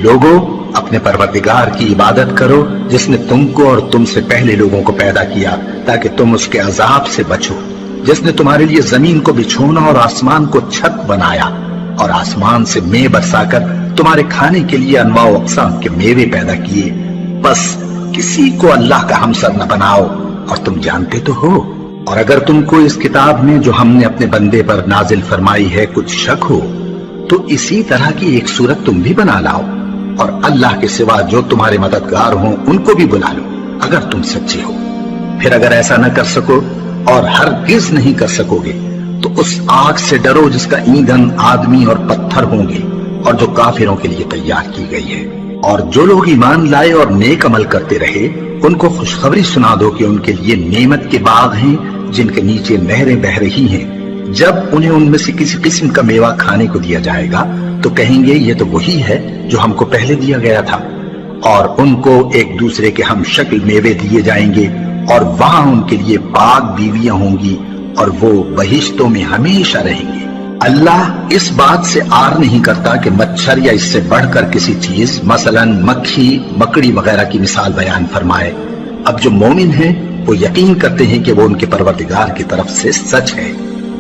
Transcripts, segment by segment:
लोगों, अपने परवरदिगार की इबादत करो जिसने तुमको और तुमसे पहले लोगों को पैदा किया ताकि तुम उसके अजाब से बचो, जिसने तुम्हारे लिए जमीन को बिछोना और आसमान को छत बनाया और आसमान से मेंह बरसाकर तुम्हारे खाने के लिए अनवाओ अक़साम के मेवे पैदा किए। बस किसी को अल्लाह का हमसर न बनाओ, और तुम जानते तो हो। और अगर तुमको इस किताब में जो हमने अपने बंदे पर नाजिल फरमाई है कुछ शक हो तो इसी तरह की एक सूरत तुम भी बना लाओ, और अल्लाह के सिवा जो तुम्हारे मददगार हों उनको भी बुला लो अगर तुम सच्चे हो। फिर अगर ऐसा न कर सको और हरगिज नहीं कर सकोगे तो उस आग से डरो जिसका ईंधन आदमी और पत्थर होंगे और जो काफिरों के लिए तैयार की गई है। और जो लोग ईमान लाए और नेक अमल करते रहे उनको खुशखबरी सुना दो कि उनके लिए नेमत के बाग हैं जिनके नीचे नहरें बह रही हैं। जब उन्हें उनमें से किसी किस्म का मेवा खाने को दिया जाएगा तो कहेंगे ये तो वही है जो हमको पहले दिया गया था, और उनको एक दूसरे के हम शक्ल मेवे दिए जाएंगे और वहां उनके लिए पाक बीवियां होंगी और वो बहिश्तों में हमेशा रहेंगे। अल्लाह इस बात से आर नहीं करता कि मच्छर या इससे बढ़कर किसी चीज मसलन मक्खी मकड़ी वगैरह की मिसाल बयान फरमाए। अब जो मोमिन हैं वो यकीन करते हैं कि वो उनके परवरदिगार की तरफ से सच है,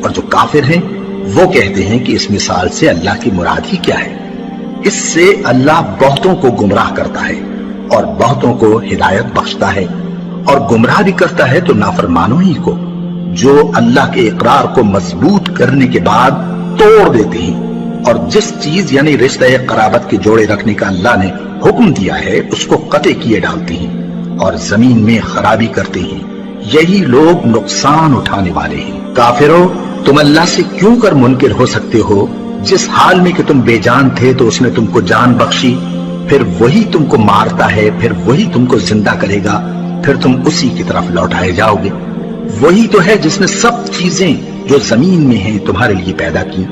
और जो काफिर हैं वो कहते हैं कि इस मिसाल से अल्लाह की मुराद ही क्या है। इससे अल्लाह बहुतों को गुमराह करता है और बहुतों को हिदायत बख्शता है, और गुमराह भी करता है तो नाफरमानों ही को, जो अल्लाह के इकरार को मजबूत करने के बाद तोड़ देते हैं, और जिस चीज यानी रिश्ते कराबत के जोड़े रखने का अल्लाह ने हुक्म दिया है उसको कते किए डालते हैं और जमीन में खराबी करते हैं। यही लोग नुकसान उठाने वाले हैं। काफिरों, तुम अल्लाह से क्यों कर मुनकिर हो सकते हो? जिस हाल में कि तुम बेजान थे तो उसने तुमको जान बख्शी, फिर वही तुमको मारता है, फिर वही तुमको जिंदा करेगा, फिर तुम उसी की तरफ लौटाए जाओगे। वही तो है जिसने सब चीजें जो जमीन में हैं तुम्हारे लिए पैदा की,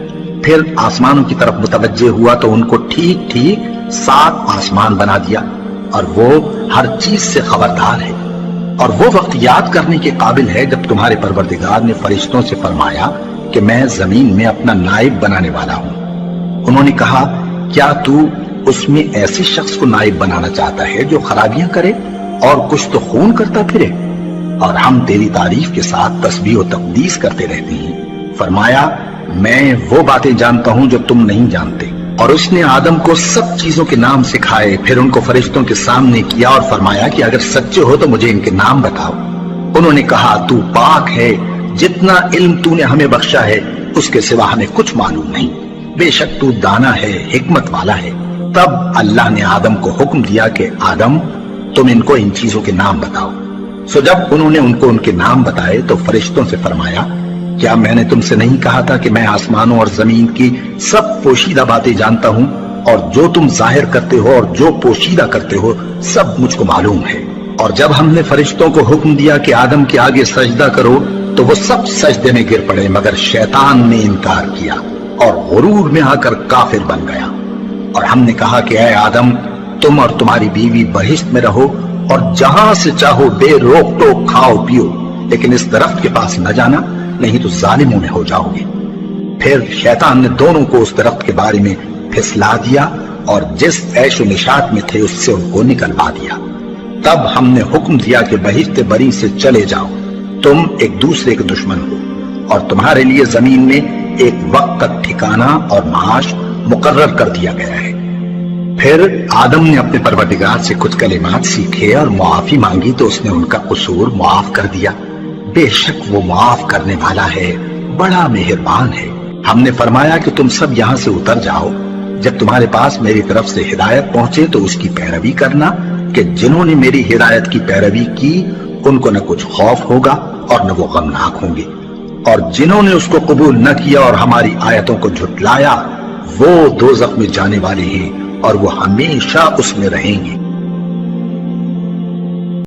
फिर आसमानों की तरफ मुतवज्जे हुआ तो उनको ठीक ठीक 7 आसमान बना दिया, और वो हर चीज से खबरदार है। और वो वक्त याद करने के काबिल है जब तुम्हारे परवरदिगार ने फरिश्तों से फरमाया कि मैं जमीन में अपना नाइब बनाने वाला हूं। उन्होंने कहा, क्या तू उसमें ऐसे शख्स को नाइब बनाना चाहता है जो खराबियां करे और कुछ तो खून करता फिरे? और हम तेरी तारीफ के साथ तस्बीह और तकदीस करते रहते हैं। फरमाया, मैं वो बातें जानता हूं जो तुम नहीं जानते। और उसने आदम को सब चीजों के नाम सिखाए, फिर उनको फरिश्तों के सामने किया और फरमाया कि अगर सच्चे हो तो मुझे इनके नाम बताओ। उन्होंने कहा, तू पाक है, जितना इल्म तूने हमें बख्शा है उसके सिवा हमें कुछ मालूम नहीं, बेशक तू दाना है, हिकमत वाला है। तब अल्लाह ने आदम को हुक्म दिया कि आदम, तुम इनको इन चीजों के नाम बताओ। सो जब उन्होंने उनको उनके नाम बताए तो फरिश्तों से फरमाया, क्या मैंने तुमसे नहीं कहा था कि मैं आसमानों और जमीन की सब पोशीदा बातें जानता हूं, और जो तुम जाहिर करते हो और जो पोशीदा करते हो सब मुझको मालूम है। और जब हमने फरिश्तों को हुक्म दिया कि आदम के आगे सजदा करो तो वो सब सजदे में गिर पड़े, मगर शैतान ने इनकार किया और गुरूर में आकर काफिर बन गया। और हमने कहा कि ऐ आदम, तुम और तुम्हारी बीवी बहिश्त में रहो और जहां से चाहो बेरोक टोक खाओ पियो, लेकिन इस दरख्त के पास न जाना, नहीं तो जालिमों में हो जाओगे। फिर शैतान ने दोनों को उस दरख्त के बारे में फिसला दिया और जिस ऐशो निशात में थे उससे उनको निकलवा दिया। तब हमने हुक्म दिया कि बहिश्त बरी से चले जाओ, तुम एक दूसरे के दुश्मन हो, और तुम्हारे लिए जमीन में एक वक्त तक ठिकाना और माश मुकर्रर कर दिया गया है। फिर आदम ने अपने परवरदिगार से कुछ कलिमात सीखे और मुआफी मांगी तो उसने उनका कसूर मुआफ कर दिया। बेशक वो मुआफ करने वाला है, बड़ा मेहरबान है। हमने फरमाया कि तुम सब यहाँ से उतर जाओ, जब तुम्हारे पास मेरी तरफ से हिदायत पहुंचे तो उसकी पैरवी करना, कि जिन्होंने मेरी हिदायत की पैरवी की उनको न कुछ खौफ होगा और न वो गमनाक होंगे, और जिन्होंने उसको कबूल न किया और हमारी आयतों को झुटलाया वो दोज़ख में जाने वाले हैं और वो हमेशा उसमें रहेंगे।